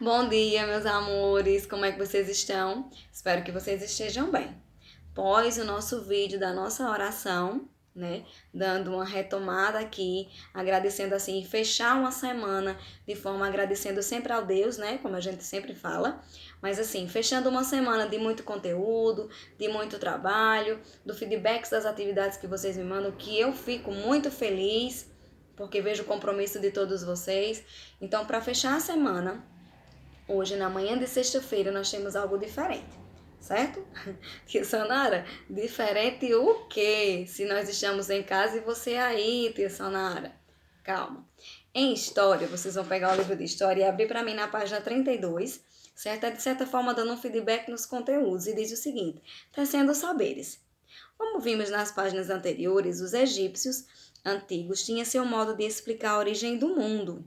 Bom dia, meus amores! Como é que vocês estão? Espero que vocês estejam bem. Após o nosso vídeo da nossa oração, né? Dando uma retomada aqui, agradecendo assim, fechar uma semana de forma agradecendo sempre ao Deus, né? Como a gente sempre fala. Mas assim, fechando uma semana de muito conteúdo, de muito trabalho, do feedback das atividades que vocês me mandam, que eu fico muito feliz, porque vejo o compromisso de todos vocês. Então, para fechar a semana, hoje, na manhã de sexta-feira, nós temos algo diferente, certo? Tia Sonara, diferente o quê? Se nós estamos em casa e você aí, tia Sonara. Calma. Em história, vocês vão pegar o livro de história e abrir para mim na página 32, certo? É de certa forma dando um feedback nos conteúdos e diz o seguinte: tecendo saberes. Como vimos nas páginas anteriores, os egípcios antigos tinham seu modo de explicar a origem do mundo.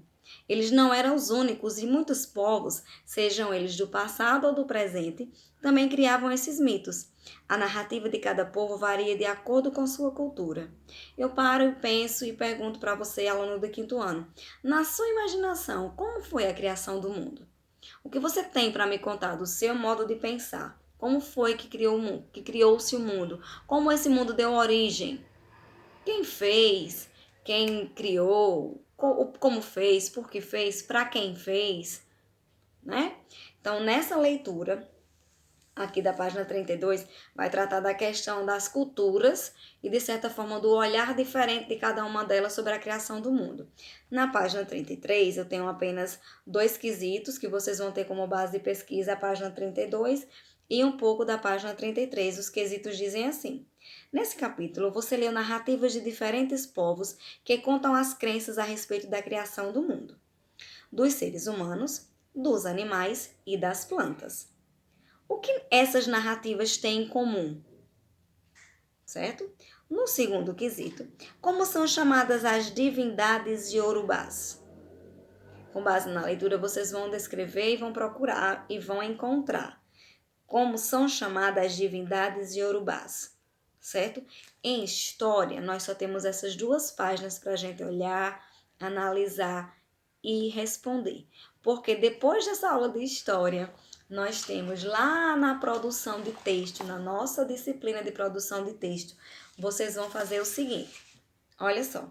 Eles não eram os únicos e muitos povos, sejam eles do passado ou do presente, também criavam esses mitos. A narrativa de cada povo varia de acordo com sua cultura. Eu paro e penso e pergunto para você, aluno do quinto ano, na sua imaginação, como foi a criação do mundo? O que você tem para me contar do seu modo de pensar? Como foi que criou-se o mundo? Como esse mundo deu origem? Quem fez? Quem criou? Como fez? Por que fez? Para quem fez? Né? Então, nessa leitura aqui da página 32, vai tratar da questão das culturas e, de certa forma, do olhar diferente de cada uma delas sobre a criação do mundo. Na página 33, eu tenho apenas dois quesitos que vocês vão ter como base de pesquisa a página 32 e um pouco da página 33. Os quesitos dizem assim: nesse capítulo, você leu narrativas de diferentes povos que contam as crenças a respeito da criação do mundo, dos seres humanos, dos animais e das plantas. O que essas narrativas têm em comum? Certo? No segundo quesito, como são chamadas as divindades iorubás? Com base na leitura, vocês vão descrever e vão procurar e vão encontrar como são chamadas as divindades iorubás, certo? Em história, nós só temos essas duas páginas para a gente olhar, analisar e responder. Porque depois dessa aula de história, nós temos lá na produção de texto, na nossa disciplina de produção de texto, vocês vão fazer o seguinte, olha só.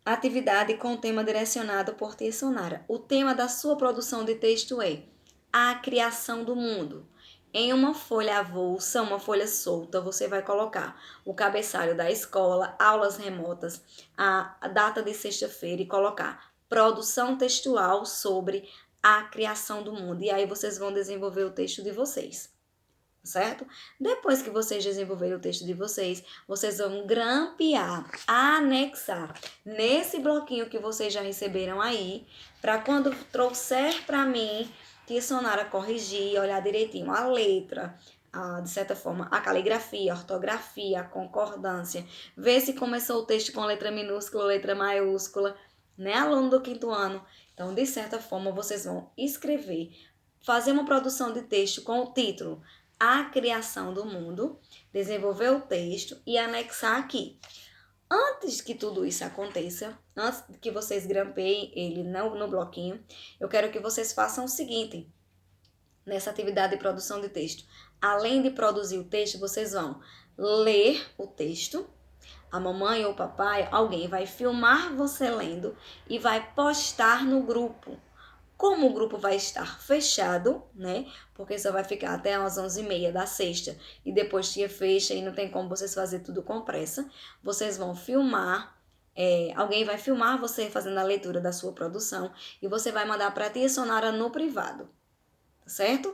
Atividade com o tema direcionado por Tia Sonara. O tema da sua produção de texto é a criação do mundo. Em uma folha avulsa, uma folha solta, você vai colocar o cabeçalho da escola, aulas remotas, a data de sexta-feira e colocar produção textual sobre a criação do mundo. E aí vocês vão desenvolver o texto de vocês, certo? Depois que vocês desenvolverem o texto de vocês, vocês vão grampear, anexar nesse bloquinho que vocês já receberam aí, para quando trouxer para mim, Tia Sonara corrigir, olhar direitinho a letra, de certa forma, a caligrafia, a ortografia, a concordância, ver se começou o texto com letra minúscula, letra maiúscula, né, aluno do quinto ano? Então, de certa forma, vocês vão escrever, fazer uma produção de texto com o título A Criação do Mundo, desenvolver o texto e anexar aqui. Antes que tudo isso aconteça, antes que vocês grampeiem ele no bloquinho, eu quero que vocês façam o seguinte, nessa atividade de produção de texto. Além de produzir o texto, vocês vão ler o texto, a mamãe ou o papai, alguém vai filmar você lendo e vai postar no grupo. Como o grupo vai estar fechado, né? Porque só vai ficar até as 11h30 da sexta e depois tia fecha e não tem como vocês fazer tudo com pressa. Vocês vão filmar, alguém vai filmar você fazendo a leitura da sua produção e você vai mandar para a tia Sonara no privado, tá certo?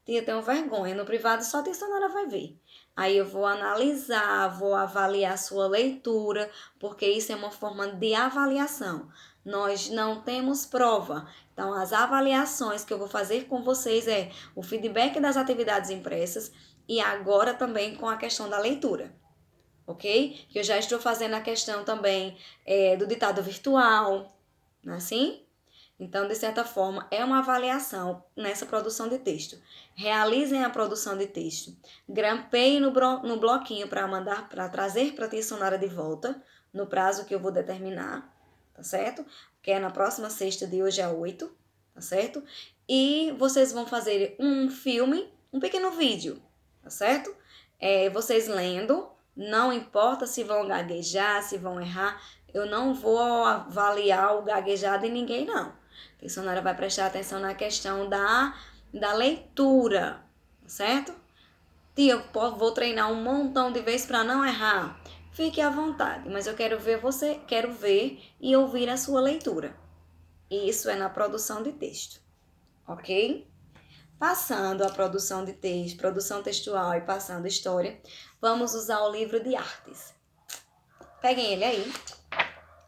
Tia, tenho vergonha, no privado só a tia Sonara vai ver. Aí eu vou analisar, vou avaliar a sua leitura, porque isso é uma forma de avaliação. Nós não temos prova. Então, as avaliações que eu vou fazer com vocês é o feedback das atividades impressas e agora também com a questão da leitura, ok? Que eu já estou fazendo a questão também do ditado virtual, não é assim? Então, de certa forma, é uma avaliação nessa produção de texto. Realizem a produção de texto. Grampeiem no bloquinho para mandar, para trazer para a tia Sonara de volta, no prazo que eu vou determinar, tá certo? Que é na próxima sexta, de hoje a 8, tá certo? E vocês vão fazer um filme, um pequeno vídeo, tá certo? Vocês lendo, não importa se vão gaguejar, se vão errar, eu não vou avaliar o gaguejado em ninguém, não. A dicionária vai prestar atenção na questão da leitura, tá certo? Tia, eu vou treinar um montão de vezes para não errar. Fique à vontade, mas eu quero ver e ouvir a sua leitura. Isso é na produção de texto, ok? Passando a produção de texto, produção textual e passando história, vamos usar o livro de artes. Peguem ele aí,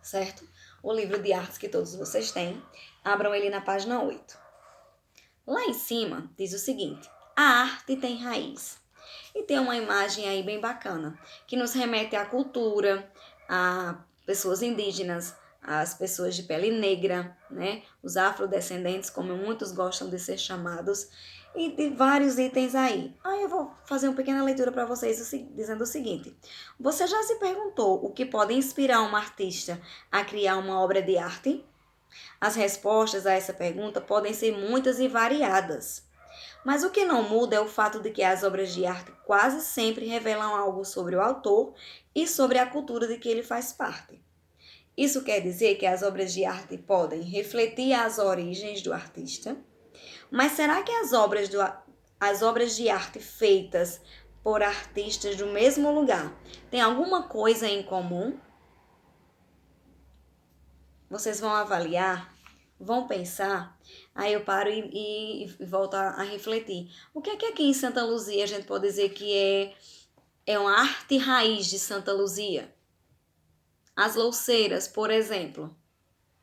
certo? O livro de artes que todos vocês têm. Abram ele na página 8. Lá em cima diz o seguinte: a arte tem raiz. E tem uma imagem aí bem bacana, que nos remete à cultura, a pessoas indígenas, as pessoas de pele negra, né? Os afrodescendentes, como muitos gostam de ser chamados, e de vários itens aí. Aí eu vou fazer uma pequena leitura para vocês dizendo o seguinte: você já se perguntou o que pode inspirar uma artista a criar uma obra de arte? As respostas a essa pergunta podem ser muitas e variadas. Mas o que não muda é o fato de que as obras de arte quase sempre revelam algo sobre o autor e sobre a cultura de que ele faz parte. Isso quer dizer que as obras de arte podem refletir as origens do artista, mas será que as obras de arte feitas por artistas do mesmo lugar têm alguma coisa em comum? Vocês vão avaliar, vão pensar, aí eu paro e volto a refletir. O que é que aqui em Santa Luzia a gente pode dizer que é uma arte raiz de Santa Luzia? As louceiras, por exemplo,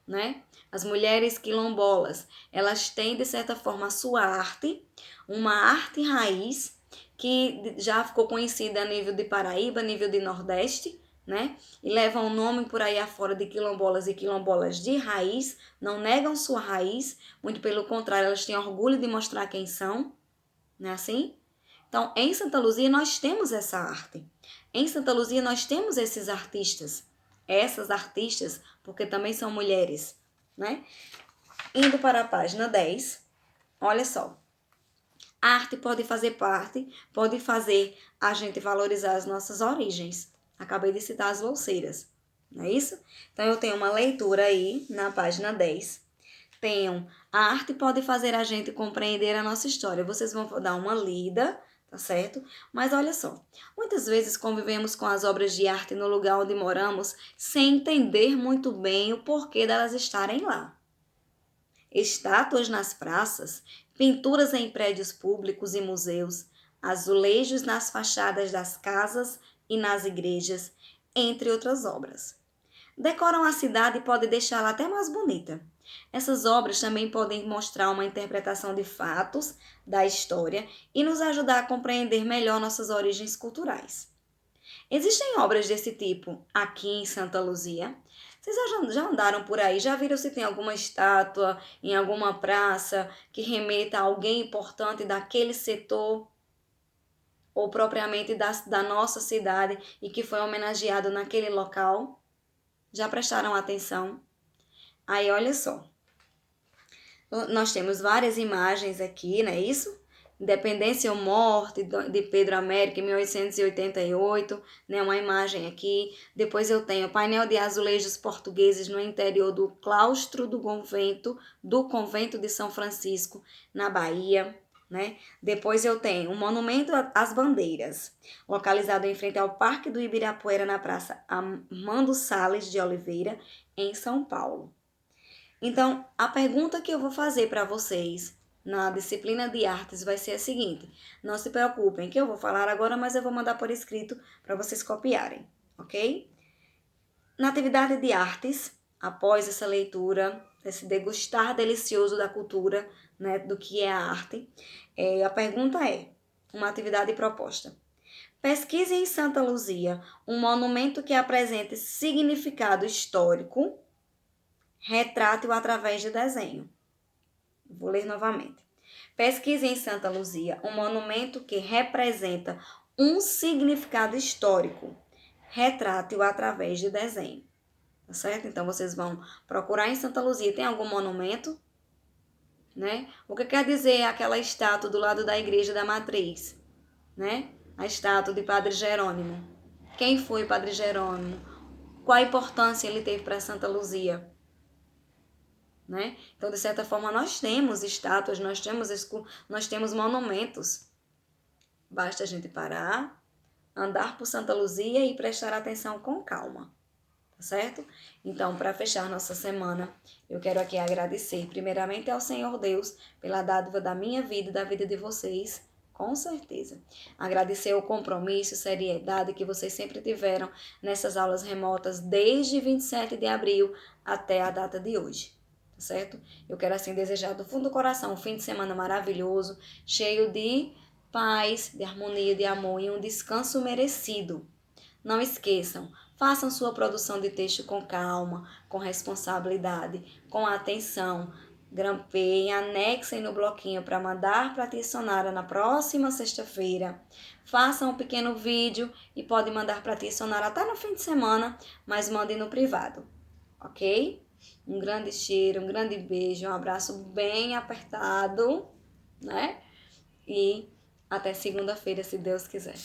né? As mulheres quilombolas, elas têm, de certa forma, a sua arte, uma arte raiz que já ficou conhecida a nível de Paraíba, a nível de Nordeste, né? E levam o nome por aí afora de quilombolas e quilombolas de raiz, não negam sua raiz, muito pelo contrário, elas têm orgulho de mostrar quem são, não é assim? Então, em Santa Luzia nós temos essa arte. Em Santa Luzia nós temos esses artistas, essas artistas, porque também são mulheres, né? Indo para a página 10, olha só. A arte pode fazer parte, pode fazer a gente valorizar as nossas origens. Acabei de citar as bolseiras, não é isso? Então, eu tenho uma leitura aí na página 10. A arte pode fazer a gente compreender a nossa história. Vocês vão dar uma lida, tá certo? Mas olha só, muitas vezes convivemos com as obras de arte no lugar onde moramos sem entender muito bem o porquê delas estarem lá. Estátuas nas praças, pinturas em prédios públicos e museus, azulejos nas fachadas das casas e nas igrejas, entre outras obras. Decoram a cidade e podem deixá-la até mais bonita. Essas obras também podem mostrar uma interpretação de fatos da história e nos ajudar a compreender melhor nossas origens culturais. Existem obras desse tipo aqui em Santa Luzia? Vocês já andaram por aí? Já viram se tem alguma estátua em alguma praça que remeta a alguém importante daquele setor ou propriamente da nossa cidade e que foi homenageado naquele local? Já prestaram atenção? Aí, olha só. Nós temos várias imagens aqui, não é isso? Independência ou Morte, de Pedro Américo, em 1888, né? Uma imagem aqui. Depois eu tenho painel de azulejos portugueses no interior do claustro do convento de São Francisco, na Bahia, né? Depois eu tenho o monumento às bandeiras, localizado em frente ao Parque do Ibirapuera, na Praça Armando Salles de Oliveira, em São Paulo. Então, a pergunta que eu vou fazer para vocês na disciplina de artes vai ser a seguinte: não se preocupem, que eu vou falar agora, mas eu vou mandar por escrito para vocês copiarem, ok? Na atividade de artes, após essa leitura, esse degustar delicioso da cultura, né, do que é a arte, a pergunta é, uma atividade proposta. Pesquise em Santa Luzia um monumento que apresente significado histórico, retrate-o através de desenho. Vou ler novamente. Pesquise em Santa Luzia um monumento que representa um significado histórico. Retrate-o através de desenho. Tá certo? Então, vocês vão procurar em Santa Luzia. Tem algum monumento? né? O que quer dizer aquela estátua do lado da igreja da matriz, né? A estátua de Padre Jerônimo. Quem foi Padre Jerônimo? Qual a importância ele teve para Santa Luzia? Né? Então, de certa forma, nós temos estátuas, nós temos monumentos. Basta a gente parar, andar por Santa Luzia e prestar atenção com calma. Tá certo? Então, para fechar nossa semana, eu quero aqui agradecer primeiramente ao Senhor Deus pela dádiva da minha vida e da vida de vocês, com certeza. Agradecer o compromisso e seriedade que vocês sempre tiveram nessas aulas remotas desde 27 de abril até a data de hoje. Tá certo? Eu quero assim desejar do fundo do coração um fim de semana maravilhoso, cheio de paz, de harmonia, de amor e um descanso merecido. Não esqueçam, façam sua produção de texto com calma, com responsabilidade, com atenção. Grampeiem, anexem no bloquinho para mandar para a tia Sonara na próxima sexta-feira. Façam um pequeno vídeo e podem mandar para a tia Sonara até no fim de semana, mas mandem no privado, ok? Um grande cheiro, um grande beijo, um abraço bem apertado, né? E até segunda-feira, se Deus quiser.